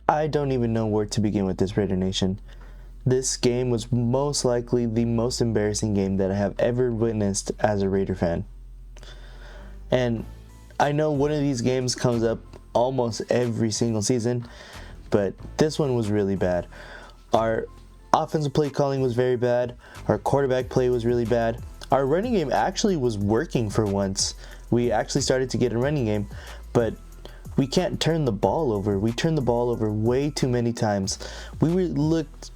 I don't even know where to begin with this, Raider Nation. This game was most likely the most embarrassing game that I have ever witnessed as a Raider fan. And I know one of these games comes up almost every single season, but this one was really bad. Our offensive play calling was very bad. Our quarterback play was really bad. Our running game actually was working for once. We actually started to get a running game, but we can't turn the ball over. We turned the ball over way too many times. We looked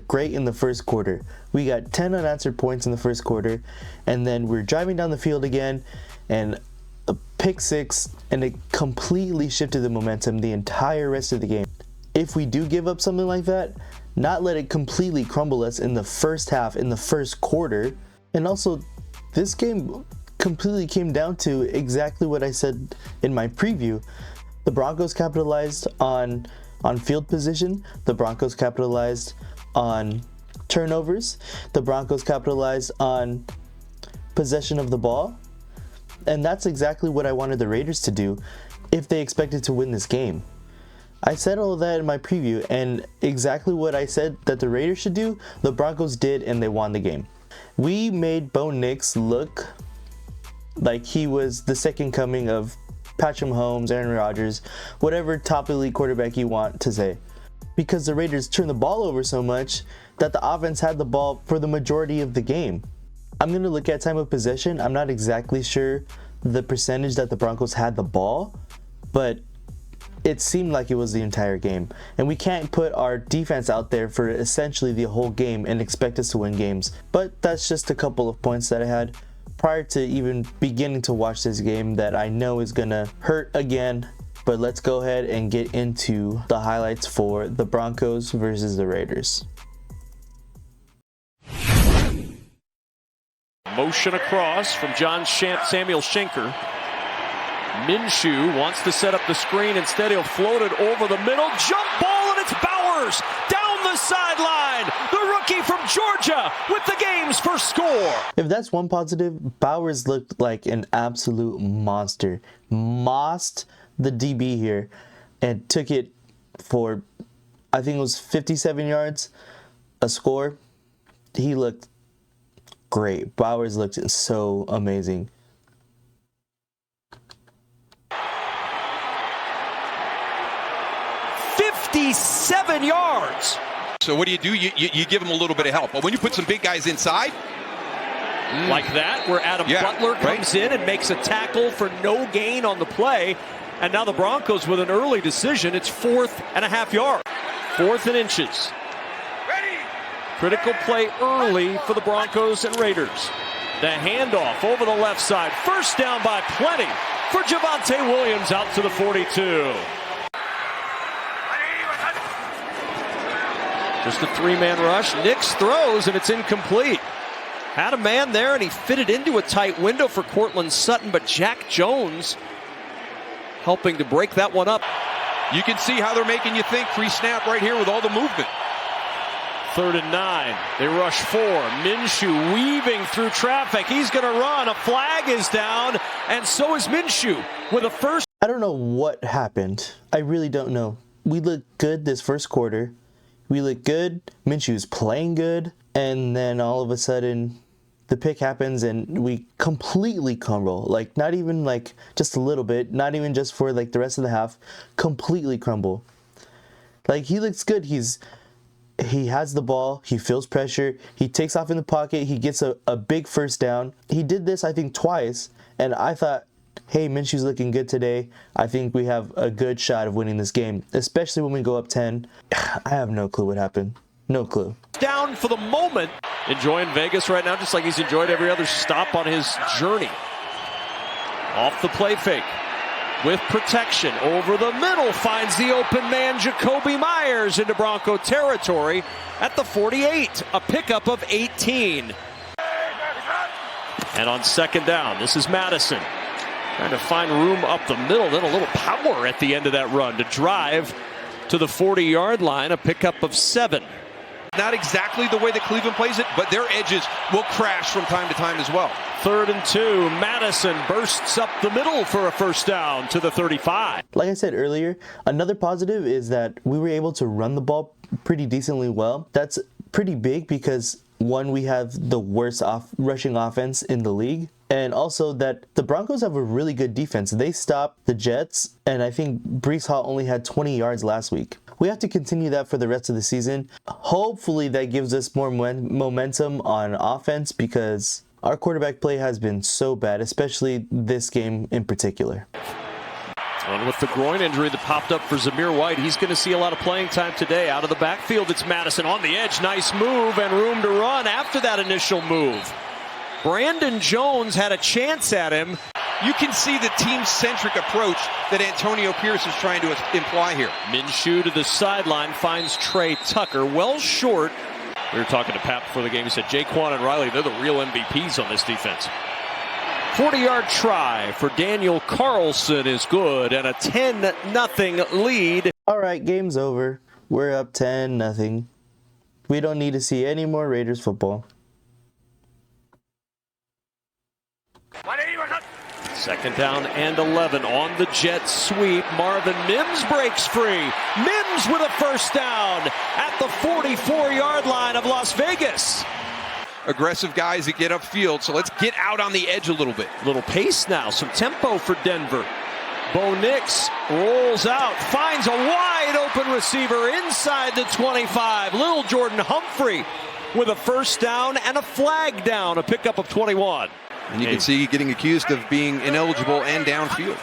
great in the first quarter. We got 10 unanswered points in the first quarter, and then we're driving down the field again, and a pick six, and it completely shifted the momentum the entire rest of the game. If we do give up something like that, not let it completely crumble us in the first half, in the first quarter. And also, this game completely came down to exactly what I said in my preview. The Broncos capitalized on field position. The Broncos capitalized on turnovers. The Broncos capitalized on possession of the ball. And that's exactly what I wanted the Raiders to do if they expected to win this game. I said all of that in my preview, and exactly what I said that the Raiders should do, the Broncos did, and they won the game. We made Bo Nix look like he was the second coming of Patrick Mahomes, Aaron Rodgers, whatever top elite quarterback you want to say. Because the Raiders turned the ball over so much that the offense had the ball for the majority of the game. I'm going to look at time of possession. I'm not exactly sure the percentage that the Broncos had the ball, but it seemed like it was the entire game. And we can't put our defense out there for essentially the whole game and expect us to win games. But that's just a couple of points that I had prior to even beginning to watch this game that I know is gonna hurt again. But let's go ahead and get into the highlights for the Broncos versus the Raiders. Motion across from Samuel Schenker. Minshew wants to set up the screen. Instead, he'll float it over the middle. Jump ball, and it's Bowers down the sideline. The rookie from Georgia with the game's first score. If that's one positive, Bowers looked like an absolute monster. Mossed the DB here and took it for, I think it was 57 yards, a score. He looked great. Bowers looked so amazing. 57 yards. So what do? You give them a little bit of help. But when you put some big guys inside, like that, where Adam Butler comes in and makes a tackle for no gain on the play. And now the Broncos with an early decision. It's 4.5 yards. 4th and inches. Critical play early for the Broncos and Raiders. The handoff over the left side. First down by plenty for Javonte Williams out to the 42. Just a 3-man rush. Nix throws, and it's incomplete. Had a man there, and he fitted into a tight window for Courtland Sutton, but Jack Jones helping to break that one up. You can see how they're making you think pre-snap right here with all the movement. 3rd and 9. They rush 4. Minshew weaving through traffic. He's going to run. A flag is down, and so is Minshew with a first. I don't know what happened. I really don't know. We looked good this first quarter. We look good, Minshew's playing good, and then all of a sudden the pick happens and we completely crumble. Like, not even like just a little bit, not even just for like the rest of the half, completely crumble. Like, he looks good. He has the ball, he feels pressure, he takes off in the pocket, he gets a big first down. He did this, I think, twice, and I thought, hey, Minshew's looking good today. I think we have a good shot of winning this game, especially when we go up 10. I have no clue what happened. No clue. Down for the moment. Enjoying Vegas right now, just like he's enjoyed every other stop on his journey. Off the play fake. With protection. Over the middle. Finds the open man, Jacoby Myers, into Bronco territory at the 48. A pickup of 18. And on 2nd down, this is Madison. Trying to find room up the middle, then a little power at the end of that run to drive to the 40-yard line, a pickup of 7. Not exactly the way that Cleveland plays it, but their edges will crash from time to time as well. 3rd and 2. Madison bursts up the middle for a first down to the 35. Like I said earlier, another positive is that we were able to run the ball pretty decently well. That's pretty big because, one, we have the worst rushing offense in the league, and also that the Broncos have a really good defense. They stopped the Jets, and I think Breece Hall only had 20 yards last week. We have to continue that for the rest of the season. Hopefully that gives us more momentum on offense, because our quarterback play has been so bad, especially this game in particular. And with the groin injury that popped up for Zamir White, he's going to see a lot of playing time today. Out of the backfield, it's Madison on the edge. Nice move and room to run after that initial move. Brandon Jones had a chance at him. You can see the team-centric approach that Antonio Pierce is trying to imply here. Minshew to the sideline finds Trey Tucker well short. We were talking to Pat before the game. He said Jaquan and Riley, they're the real MVPs on this defense. 40-yard try for Daniel Carlson is good, and a 10-0 lead. All right, game's over. We're up 10-0. We don't need to see any more Raiders football. 2nd down and 11 on the jet sweep. Marvin Mims breaks free. Mims with a first down at the 44-yard line of Las Vegas. Aggressive guys that get upfield, so let's get out on the edge a little bit. Little pace now, some tempo for Denver. Bo Nix rolls out, finds a wide open receiver inside the 25. Little Jordan Humphrey with a first down and a flag down, a pickup of 21. And you can see getting accused of being ineligible and downfield.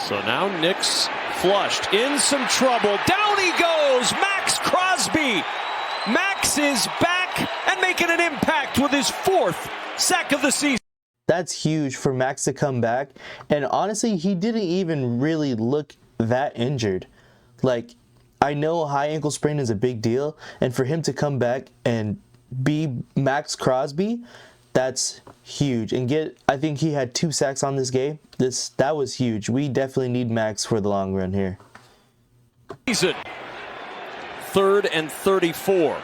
So now Nix flushed, in some trouble. Down he goes, Max Crosby. Max is back and making an impact with his 4th sack of the season. That's huge for Max to come back. And honestly, he didn't even really look that injured. Like, I know a high ankle sprain is a big deal, and for him to come back and be Max Crosby, that's huge. And I think he had 2 sacks on this game. That was huge. We definitely need Max for the long run here. 3rd and 34.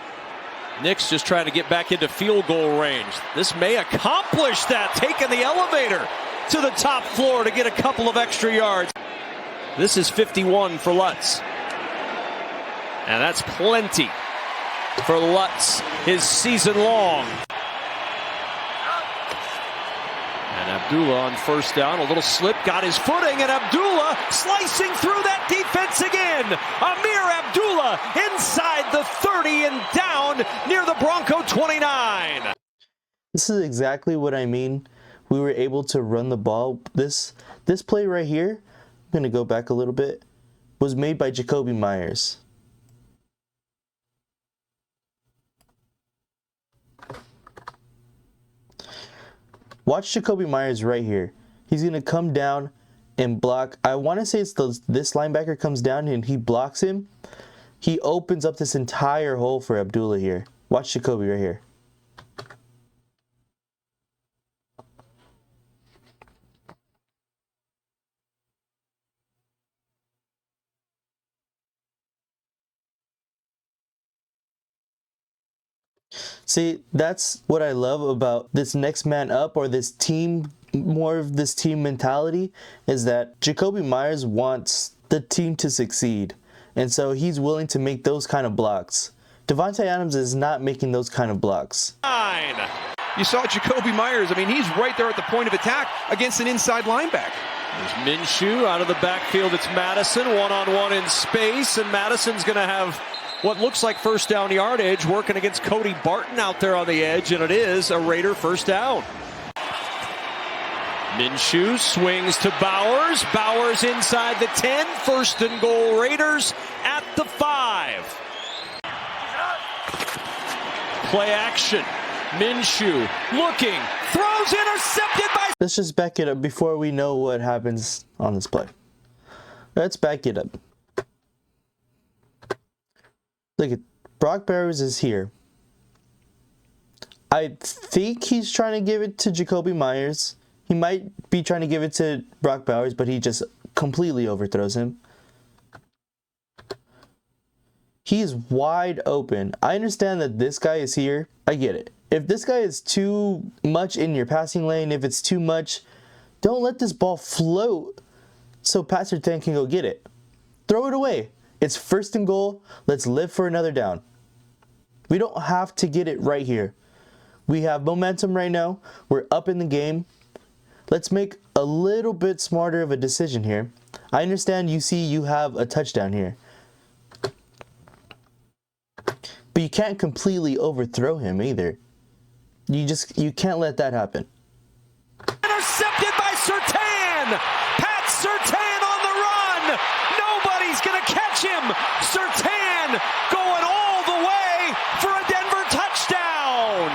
Nix just trying to get back into field goal range. This may accomplish that, taking the elevator to the top floor to get a couple of extra yards. This is 51 for Lutz. And that's plenty for Lutz, his season long. And Abdullah on first down, a little slip, got his footing, and Abdullah slicing through that defense again. Amir Abdullah inside the 30 and down near the Bronco 29. This is exactly what I mean. We were able to run the ball. This play right here, I'm going to go back a little bit, was made by Jacoby Myers. Watch Jacoby Myers right here. He's going to come down and block. I want to say it's this linebacker comes down and he blocks him. He opens up this entire hole for Abdullah here. Watch Jacoby right here. See, that's what I love about this next man up, or this team, more of this team mentality, is that Jacoby Myers wants the team to succeed. And so he's willing to make those kind of blocks. Devontae Adams is not making those kind of blocks. You saw Jacoby Myers. I mean, he's right there at the point of attack against an inside linebacker. There's Minshew out of the backfield. It's Madison one-on-one in space, and Madison's going to have what looks like first down yardage, working against Cody Barton out there on the edge, and it is a Raider first down. Minshew swings to Bowers. Bowers inside the 10. First and goal, Raiders at the 5. Play action. Minshew looking, throws, intercepted by... Let's just back it up before we know what happens on this play. Let's back it up. Look at Brock Bowers is here. I think he's trying to give it to Jacoby Myers. He might be trying to give it to Brock Bowers, but he just completely overthrows him. He's wide open. I understand that this guy is here. I get it. If this guy is too much in your passing lane, if it's too much, don't let this ball float so Pat Surtain can go get it. Throw it away. It's first and goal. Let's live for another down. We don't have to get it right here. We have momentum right now. We're up in the game. Let's make a little bit smarter of a decision here. I understand you have a touchdown here. But you can't completely overthrow him either. You can't let that happen. Intercepted by Surtain! Pat Surtain on the run! Nobody's gonna catch him! Surtain going all the way for a Denver touchdown!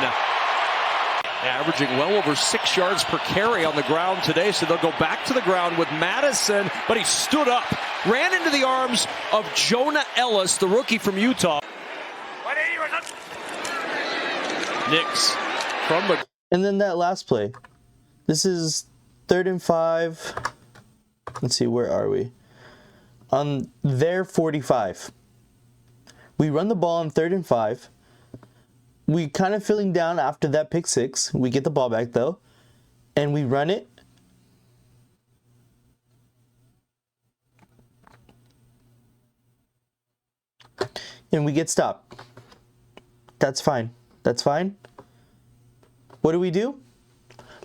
Averaging well over 6 yards per carry on the ground today, so they'll go back to the ground with Madison, but he stood up, ran into the arms of Jonah Ellis, the rookie from Utah. Nix from the... And then that last play. This is 3rd and 5. Let's see, where are we? On their 45. We run the ball on 3rd and 5. We kind of feeling down after that pick 6. We get the ball back though. And we run it. And we get stopped. That's fine. That's fine. What do?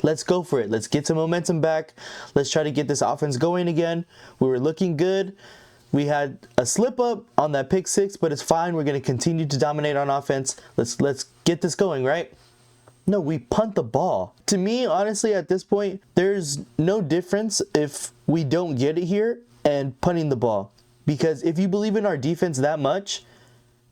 Let's go for it. Let's get some momentum back. Let's try to get this offense going again. We were looking good. We had a slip up on that pick 6, but it's fine. We're going to continue to dominate on offense. Let's get this going, right? No, we punt the ball. To me, honestly, at this point, there's no difference if we don't get it here and punting the ball. Because if you believe in our defense that much,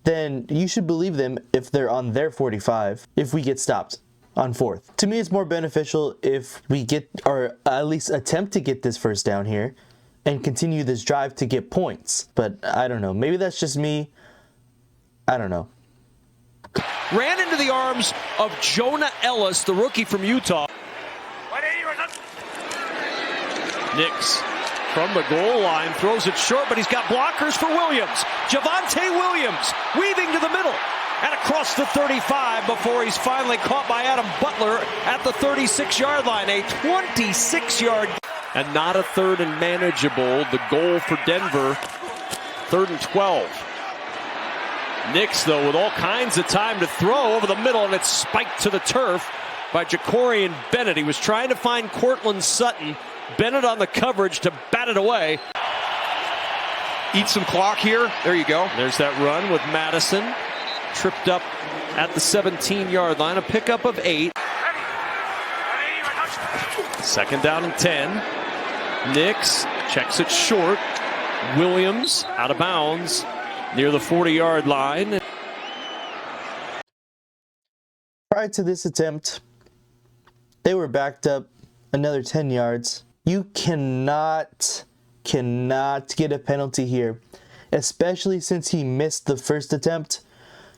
then you should believe them if they're on their 45, if we get stopped on 4th. To me, it's more beneficial if we get, or at least attempt to get this first down here and continue this drive to get points. But I don't know. Maybe that's just me. I don't know. Ran into the arms of Jonah Ellis, the rookie from Utah. Nix from the goal line throws it short, but he's got blockers for Williams. Javonte Williams weaving to the middle and across the 35 before he's finally caught by Adam Butler at the 36-yard line. A 26-yard and not a 3rd and manageable. The goal for Denver, 3rd and 12. Nix, though, with all kinds of time to throw over the middle, and it's spiked to the turf by Jacorian Bennett. He was trying to find Cortland Sutton. Bennett on the coverage to bat it away. Eat some clock here. There you go. There's that run with Madison. Tripped up at the 17-yard line. A pickup of 8. 2nd down and 10. Nix checks it short. Williams out of bounds near the 40-yard line. Prior to this attempt, they were backed up another 10 yards. You cannot get a penalty here, especially since he missed the first attempt.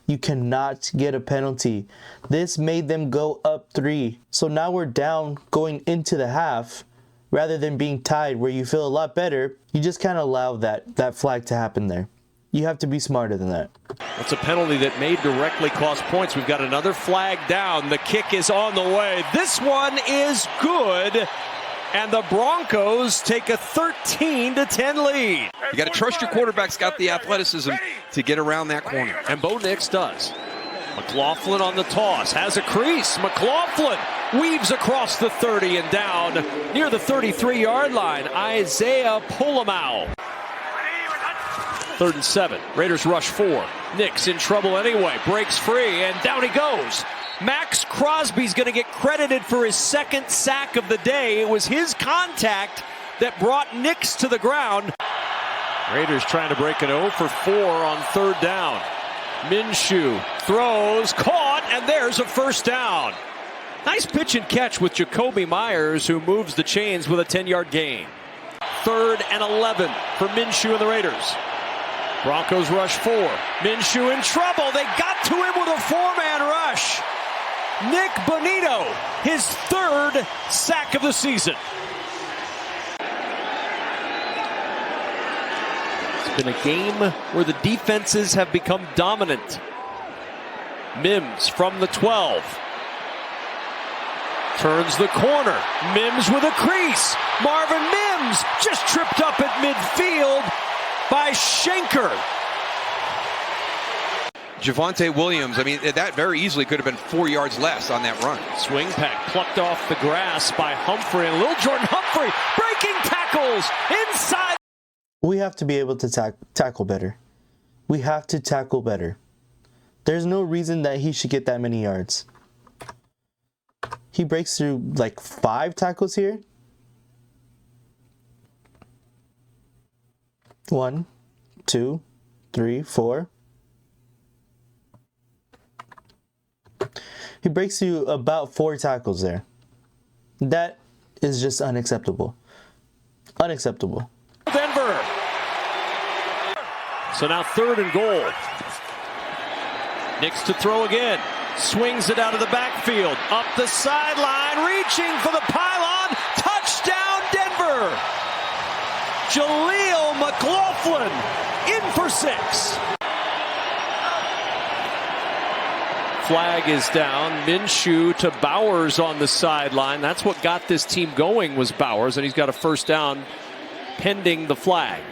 You cannot get a penalty. This made them go up 3. So now we're down going into the half rather than being tied where you feel a lot better. You just can't allow that flag to happen there. You have to be smarter than that. That's a penalty that may directly cost points. We've got another flag down. The kick is on the way. This one is good. And the Broncos take a 13-10 lead. You got to trust your quarterback's got the athleticism to get around that corner. And Bo Nix does. McLaughlin on the toss. Has a crease. McLaughlin weaves across the 30 and down near the 33-yard line. Isaiah Polamau. 3rd and 7. Raiders rush 4. Nix in trouble anyway. Breaks free and down he goes. Max Crosby's going to get credited for his 2nd sack of the day. It was his contact that brought Nix to the ground. Raiders trying to break an 0 for 4 on 3rd down. Minshew throws, caught, and there's a 1st down. Nice pitch and catch with Jacoby Myers, who moves the chains with a 10-yard gain. 3rd and 11 for Minshew and the Raiders. Broncos rush 4. Minshew in trouble. They got to him with a 4-man rush. Nick Bonito, his 3rd sack of the season. been a game where the defenses have become dominant. Mims from the 12. Turns the corner. Mims with a crease. Marvin Mims just tripped up at midfield by Schenker. Javonte Williams, I mean, that very easily could have been 4 yards less on that run. Swing pack plucked off the grass by Humphrey, and Lil Jordan Humphrey breaking tackles inside. We have to be able to tackle better. We have to tackle better. There's no reason that he should get that many yards. He breaks through like 5 tackles here. 1, 2, 3, 4. He breaks through about 4 tackles there. That is just unacceptable. Unacceptable. Denver. So now 3rd and goal. Nix to throw again. Swings it out of the backfield. Up the sideline. Reaching for the pylon. Touchdown Denver. Jaleel McLaughlin in for 6. Flag is down. Minshew to Bowers on the sideline. That's what got this team going, was Bowers, and he's got a first down pending the flag.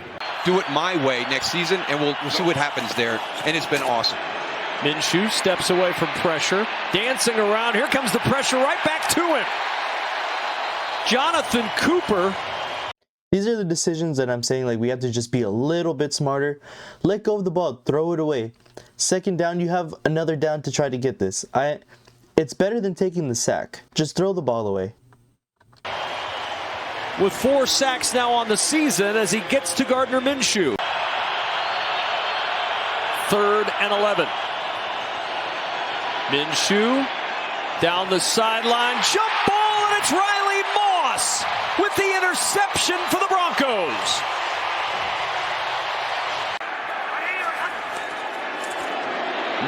Do it my way next season, and we'll see what happens there, and it's been awesome. Minshew steps away from pressure. Dancing around. Here comes the pressure right back to him. Jonathan Cooper. These are the decisions that I'm saying, like, we have to just be a little bit smarter. Let go of the ball. Throw it away. 2nd down, you have another down to try to get this. It's better than taking the sack. Just throw the ball away. With 4 sacks now on the season as he gets to Gardner Minshew. 3rd and 11. Minshew down the sideline. Jump ball, and it's Riley Moss with the interception for the Broncos.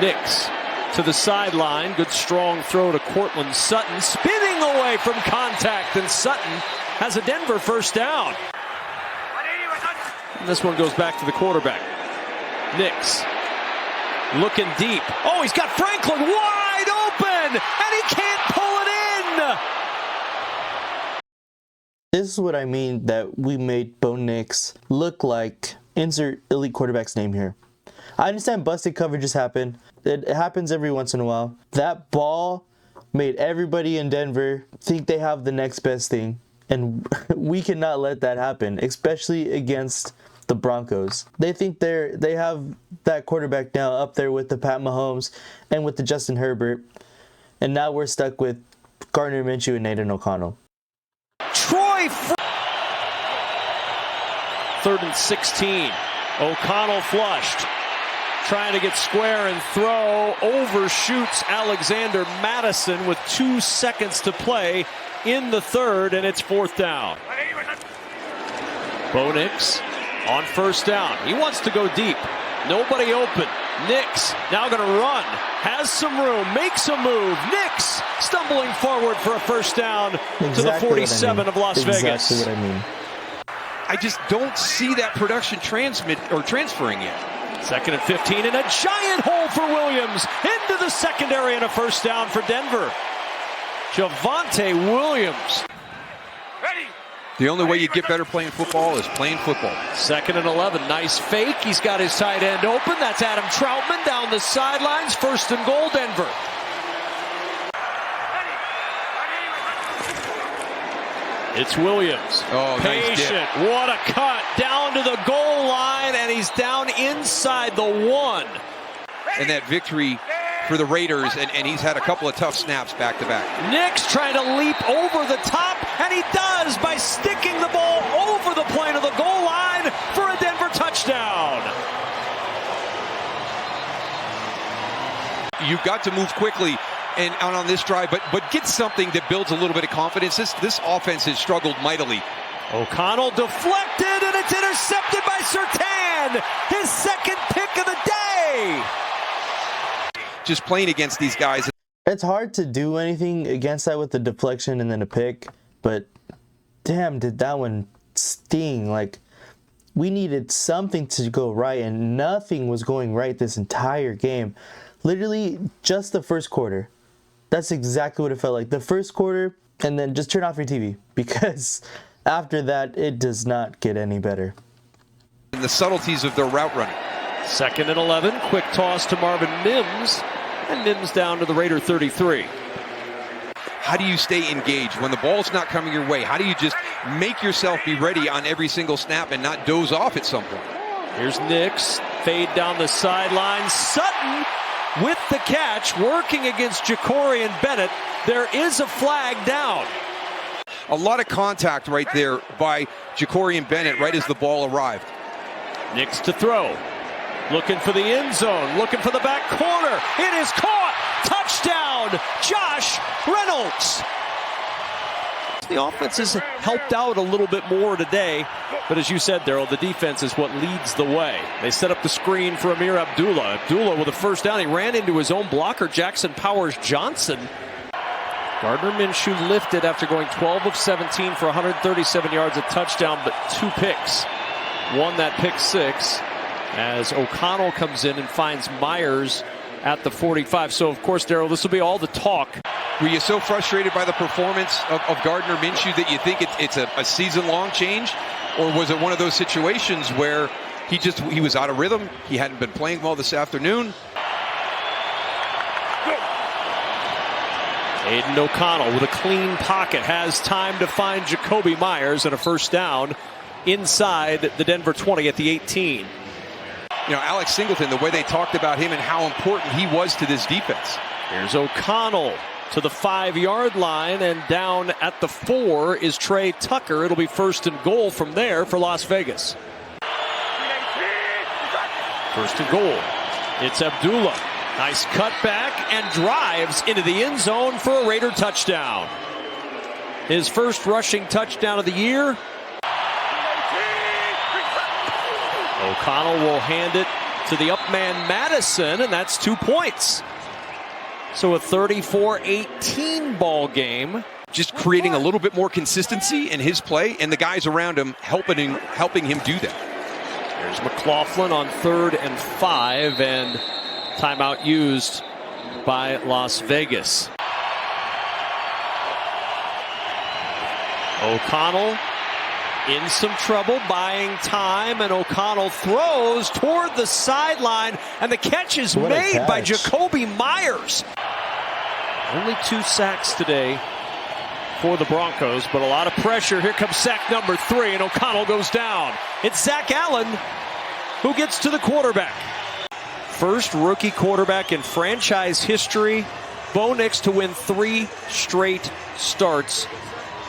Nix to the sideline. Good strong throw to Cortland Sutton. Spinning away from contact, and Sutton has a Denver first down. And this one goes back to the quarterback. Nix looking deep. Oh, he's got Franklin wide open, and he can't pull it in. This is what I mean, that we made Bo Nix look like, insert elite quarterback's name here. I understand busted coverages happen. It happens every once in a while. That ball made everybody in Denver think they have the next best thing. And we cannot let that happen, especially against the Broncos. They think they have that quarterback now up there with the Pat Mahomes and with the Justin Herbert. And now we're stuck with Gardner Minshew and Nathan O'Connell. Troy. 3rd and 16. O'Connell flushed. Trying to get square and throw. Overshoots Alexander Madison with 2 seconds to play in the 3rd, and it's 4th down. Bo Nix on 1st down. He wants to go deep. Nobody open. Nix now going to run. Has some room. Makes a move. Nix stumbling forward for a first down to the 47 of Las Vegas. Exactly what I mean. I just don't see that production transferring yet. 2nd and 15, and a giant hole for Williams into the secondary, and a first down for Denver. Javonte Williams. The only way you get better playing football is playing football. 2nd and 11. Nice fake. He's got his tight end open. That's Adam Troutman down the sidelines. 1st and goal, Denver. It's Williams. Oh, patient. Nice dip. What a cut. Down to the goal line, and he's down inside the 1. And that victory for the Raiders, and he's had a couple of tough snaps back to back. Nix trying to leap over the top, and he does by sticking the ball over the plane of the goal line for a Denver touchdown. You've got to move quickly and out on this drive, but get something that builds a little bit of confidence. This offense has struggled mightily. O'Connell deflected, and it's intercepted by Surtain, his 2nd pick of the day. Just playing against these guys. It's hard to do anything against that with the deflection and then a pick, but damn, did that one sting. Like, we needed something to go right, and nothing was going right this entire game. Literally just the first quarter. That's exactly what it felt like. The first quarter, and then just turn off your TV, because after that, it does not get any better. And the subtleties of their route running. 2nd and 11, quick toss to Marvin Mims, and Mims down to the Raider 33. How do you stay engaged when the ball's not coming your way? How do you just make yourself be ready on every single snap and not doze off at some point? Here's Nix, fade down the sideline. Sutton with the catch, working against Jacorian Bennett. There is a flag down. A lot of contact right there by Jacorian Bennett right as the ball arrived. Nix to throw. Looking for the end zone, looking for the back corner. It is caught. Touchdown, Josh Reynolds. The offense has helped out a little bit more today, but as you said, Daryl, the defense is what leads the way. They set up the screen for Amir Abdullah. Abdullah with a first down. He ran into his own blocker, Jackson Powers Johnson. Gardner Minshew lifted after going 12 of 17 for 137 yards, a touchdown, but 2 picks. Won that pick 6 as O'Connell comes in and finds Myers at the 45. So, of course, Daryl, this will be all the talk. Were you so frustrated by the performance of Gardner Minshew that you think it's a season-long change? Or was it one of those situations where he was out of rhythm, he hadn't been playing well this afternoon? Aiden O'Connell with a clean pocket has time to find Jacoby Myers and a first down inside the Denver 20 at the 18. You know, Alex Singleton, the way they talked about him and how important he was to this defense. Here's O'Connell to the 5-yard line, and down at the 4 is Trey Tucker. It'll be 1st and goal from there for Las Vegas. 1st and goal. It's Abdullah. Nice cutback and drives into the end zone for a Raider touchdown. His first rushing touchdown of the year. O'Connell will hand it to the up man Madison, and that's 2 points. So a 34-18 ball game. Just creating a little bit more consistency in his play, and the guys around him helping him do that. There's McLaughlin on 3rd and 5, and timeout used by Las Vegas. O'Connell in some trouble, buying time, and O'Connell throws toward the sideline, and the catch is made by Jacoby Myers. Only 2 sacks today for the Broncos, but a lot of pressure. Here comes sack number 3, and O'Connell goes down. It's Zach Allen who gets to the quarterback. First rookie quarterback in franchise history, Bo Nix, to win 3 straight starts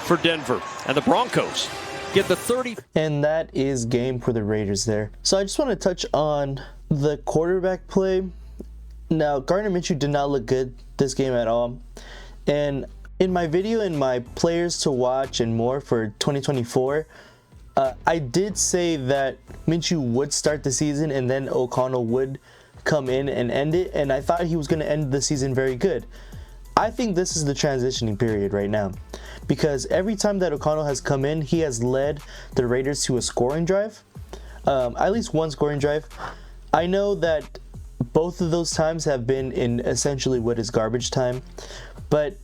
for Denver. And the Broncos get the 30. And that is game for the Raiders there. So I just want to touch on the quarterback play. Now, Gardner Minshew did not look good this game at all. And in my video in my players to watch and more for 2024, I did say that Minshew would start the season and then O'Connell would come in and end it. And I thought he was going to end the season very good. I think this is the transitioning period right now, because every time that O'Connell has come in, he has led the Raiders to a scoring drive, at least one scoring drive. I know that both of those times have been in essentially what is garbage time, but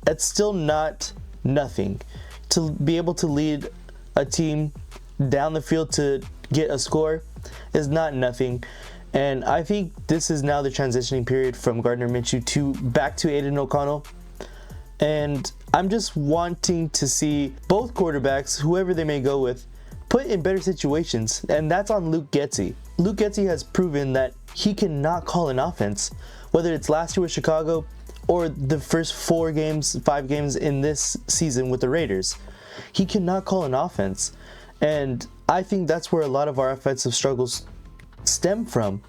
it's still not nothing. To be able to lead a team down the field to get a score is not nothing. And I think this is now the transitioning period from Gardner Minshew back to Aiden O'Connell. And I'm just wanting to see both quarterbacks, whoever they may go with, put in better situations. And that's on Luke Getsy. Luke Getsy has proven that he cannot call an offense, whether it's last year with Chicago or the first 5 games in this season with the Raiders. He cannot call an offense. And I think that's where a lot of our offensive struggles stem from,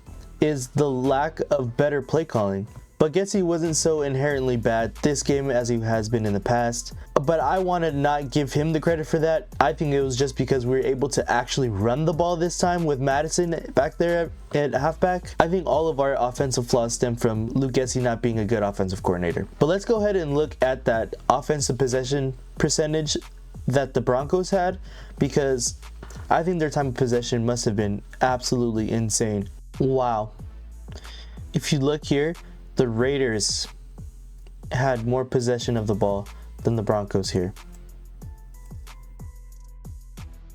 is the lack of better play calling. But Getsy wasn't so inherently bad this game as he has been in the past. But I want to not give him the credit for that. I think it was just because we were able to actually run the ball this time with Madison back there at halfback. I think all of our offensive flaws stem from Luke Getsy not being a good offensive coordinator. But let's go ahead and look at that offensive possession percentage that the Broncos had, because I think their time of possession must have been absolutely insane. Wow. If you look here, the Raiders had more possession of the ball than the Broncos here.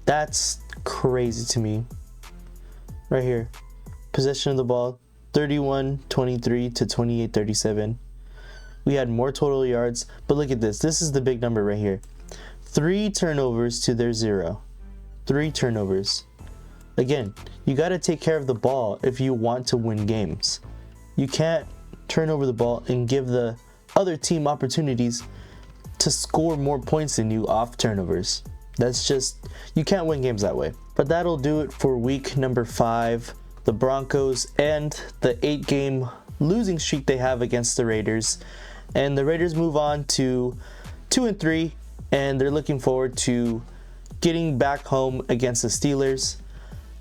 That's crazy to me. Right here. Possession of the ball, 31-23 to 28-37. We had more total yards, but look at this. This is the big number right here. 3 turnovers to their 0. 3 turnovers. Again, you got to take care of the ball if you want to win games. You can't turn over the ball and give the other team opportunities to score more points than you off turnovers. That's just, you can't win games that way. But that'll do it for week number 5. The Broncos and the 8-game losing streak they have against the Raiders. And the Raiders move on to 2-3, and they're looking forward to getting back home against the Steelers.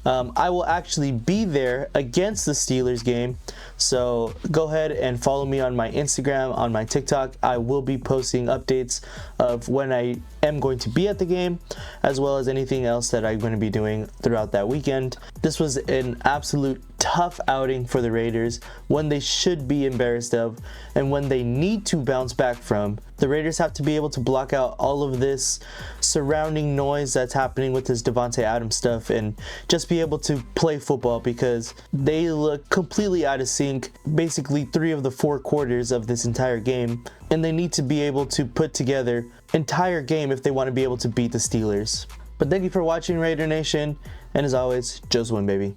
I will actually be there against the Steelers game, so go ahead and follow me on my Instagram, on my TikTok. I will be posting updates of when I am going to be at the game, as well as anything else that I'm going to be doing throughout that weekend. This was an absolute tough outing for the Raiders, one they should be embarrassed of, and when they need to bounce back from. The Raiders have to be able to block out all of this surrounding noise that's happening with this Devontae Adams stuff and just be able to play football, because they look completely out of sync basically 3 of the 4 quarters of this entire game, and they need to be able to put together entire game if they want to be able to beat the Steelers. But thank you for watching, Raider Nation, and as always, just win, baby.